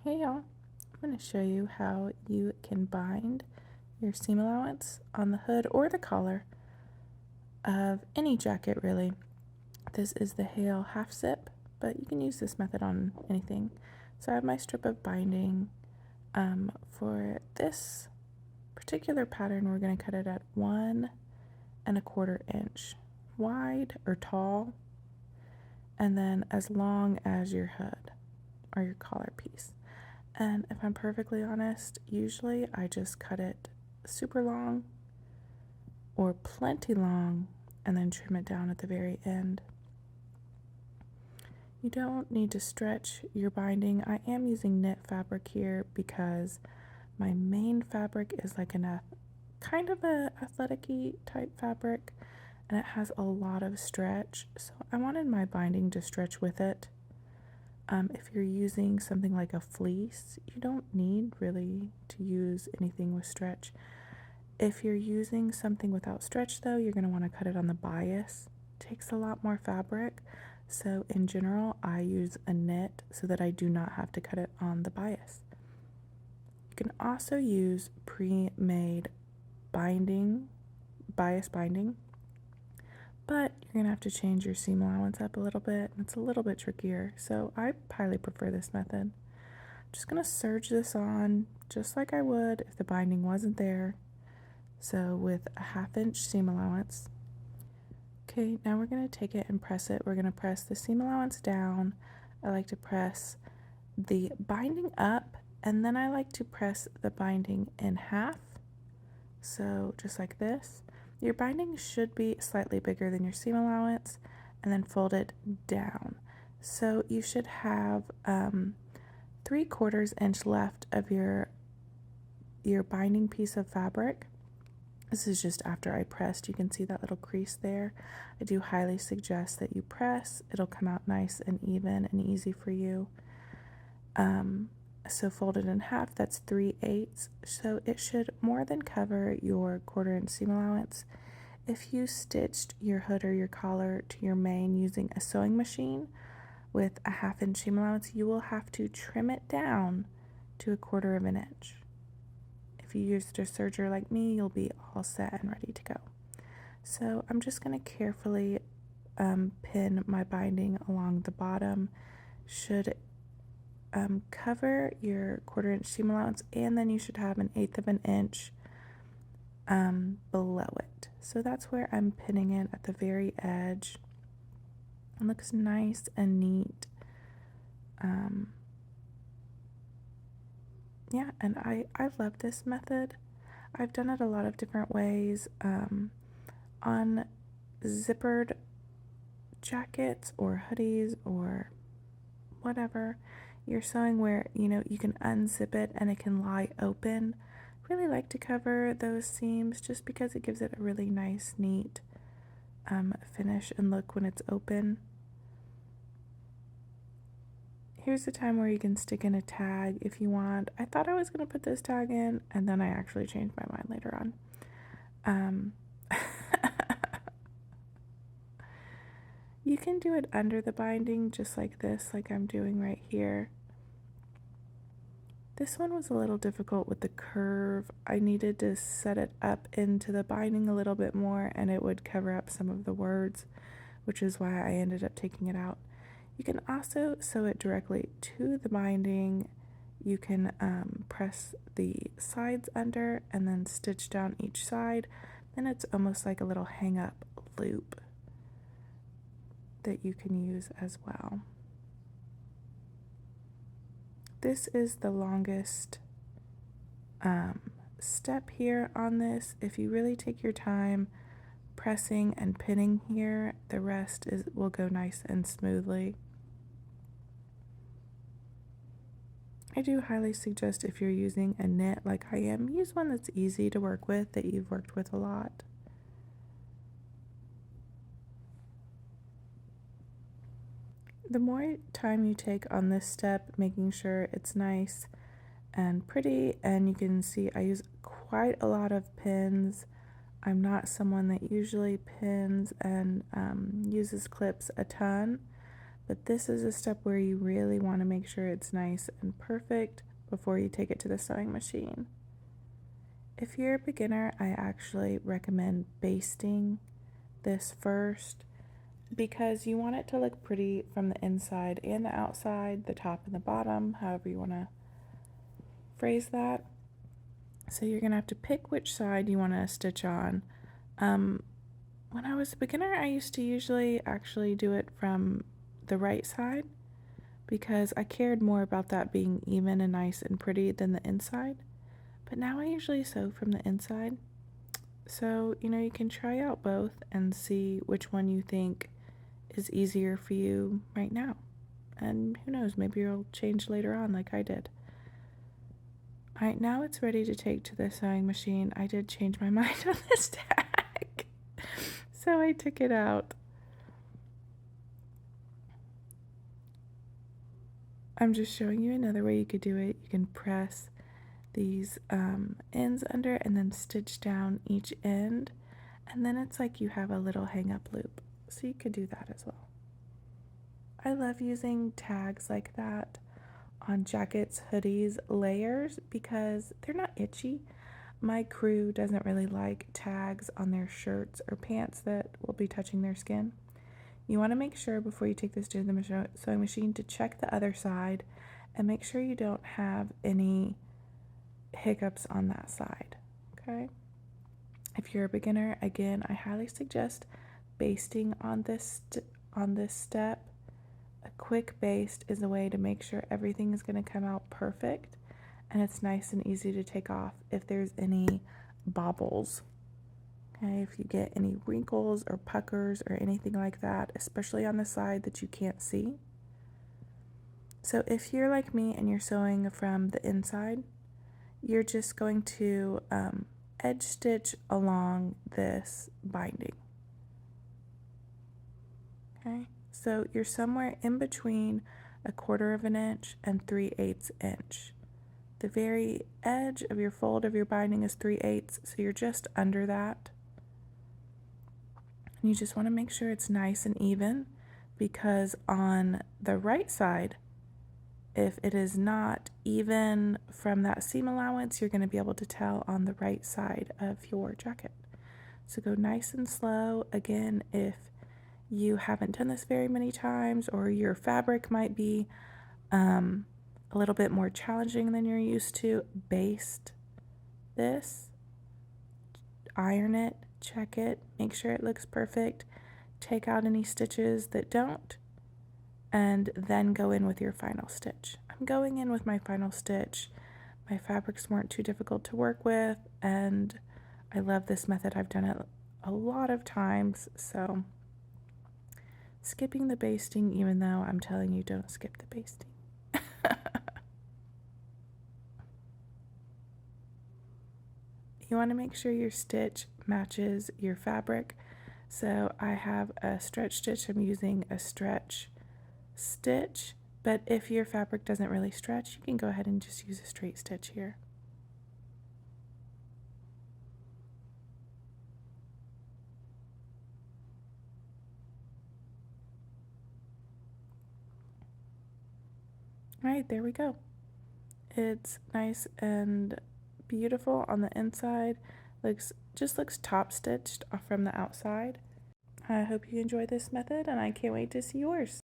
Hey y'all, I'm going to show you how you can bind your seam allowance on the hood or the collar of any jacket really. This is the Hale half zip, but you can use this method on anything. So I have my strip of binding. For this particular pattern, we're going to cut it at 1¼ inch wide or tall, and then as long as your hood or your collar piece. And if I'm perfectly honest, usually I just cut it super long or plenty long and then trim it down at the very end. You don't need to stretch your binding. I am using knit fabric here because my main fabric is like a kind of a athletic-y type fabric, and it has a lot of stretch, so I wanted my binding to stretch with it. If you're using something like a fleece, you don't need really to use anything with stretch. If you're using something without stretch though, you're going to want to cut it on the bias. It takes a lot more fabric, so in general I use a knit so that I do not have to cut it on the bias. You can also use pre-made bias binding, but you're going to have to change your seam allowance up a little bit, and it's a little bit trickier, so I highly prefer this method. I'm just going to serge this on just like I would if the binding wasn't there, so with a 1/2 inch seam allowance. Okay, now we're going to take it and press it. We're going to press the seam allowance down. I like to press the binding up, and then I like to press the binding in half, so just like this. Your binding should be slightly bigger than your seam allowance, and then fold it down. So you should have 3/4 inch left of your binding piece of fabric. This is just after I pressed. You can see that little crease there. I do highly suggest that you press. It'll come out nice and even and easy for you. So fold it in half, that's 3/8, so it should more than cover your 1/4 inch seam allowance. If you stitched your hood or your collar to your main using a sewing machine with a 1/2 inch seam allowance, you will have to trim it down to 1/4 inch. If you used a serger like me, you'll be all set and ready to go. So I'm just going to carefully pin my binding along the bottom. Should cover your 1/4 inch seam allowance, and then you should have 1/8 inch below it. So that's where I'm pinning it, at the very edge. It looks nice and neat. Yeah, and I love this method. I've done it a lot of different ways, on zippered jackets or hoodies or whatever you're sewing, where you can unzip it and it can lie open. I really like to cover those seams just because it gives it a really nice, neat finish and look when it's open. Here's the time where you can stick in a tag if you want. I thought I was going to put this tag in, and then I actually changed my mind later on. You can do it under the binding just like this, like I'm doing right here. This one was a little difficult with the curve. I needed to set it up into the binding a little bit more, and it would cover up some of the words, which is why I ended up taking it out. You can also sew it directly to the binding. You can press the sides under and then stitch down each side. Then it's almost like a little hang-up loop that you can use as well. This is the longest step here on this. If you really take your time pressing and pinning here, the rest will go nice and smoothly. I do highly suggest, if you're using a knit like I am, use one that's easy to work with, that you've worked with a lot. The more time you take on this step, making sure it's nice and pretty, and you can see I use quite a lot of pins. I'm not someone that usually pins and uses clips a ton, but this is a step where you really want to make sure it's nice and perfect before you take it to the sewing machine. If you're a beginner, I actually recommend basting this first because you want it to look pretty from the inside and the outside, the top and the bottom, however you want to phrase that. So you're going to have to pick which side you want to stitch on. When I was a beginner, I used to usually actually do it from the right side because I cared more about that being even and nice and pretty than the inside. But now I usually sew from the inside. So, you can try out both and see which one you think is easier for you right now. And who knows, maybe you'll change later on like I did. Alright, now it's ready to take to the sewing machine. I did change my mind on this tag. So I took it out. I'm just showing you another way you could do it. You can press these ends under and then stitch down each end. And then it's like you have a little hang up loop. So you could do that as well. I love using tags like that on jackets, hoodies, layers because they're not itchy. My crew doesn't really like tags on their shirts or pants that will be touching their skin. You want to make sure before you take this to the sewing machine to check the other side and make sure you don't have any hiccups on that side, okay? If you're a beginner, again, I highly suggest basting on this step. A quick baste is a way to make sure everything is going to come out perfect and it's nice and easy to take off if there's any bobbles. Okay, if you get any wrinkles or puckers or anything like that, especially on the side that you can't see. So if you're like me and you're sewing from the inside, you're just going to edge stitch along this binding. Okay, so you're somewhere in between 1/4 inch and 3/8 inch. The very edge of your fold of your binding is 3/8, so you're just under that. And you just want to make sure it's nice and even because on the right side, if it is not even from that seam allowance, you're going to be able to tell on the right side of your jacket. So go nice and slow. Again, if you haven't done this very many times or your fabric might be a little bit more challenging than you're used to, baste this, iron it, check it, make sure it looks perfect, take out any stitches that don't, and then go in with your final stitch. I'm going in with my final stitch. My fabrics weren't too difficult to work with, and I love this method. I've done it a lot of times, so skipping the basting, even though I'm telling you don't skip the basting. You want to make sure your stitch matches your fabric. So I have a stretch stitch. I'm using a stretch stitch, but if your fabric doesn't really stretch, you can go ahead and just use a straight stitch here. All right, there we go. It's nice and beautiful on the inside. Just looks top stitched from the outside. I hope you enjoyed this method and I can't wait to see yours.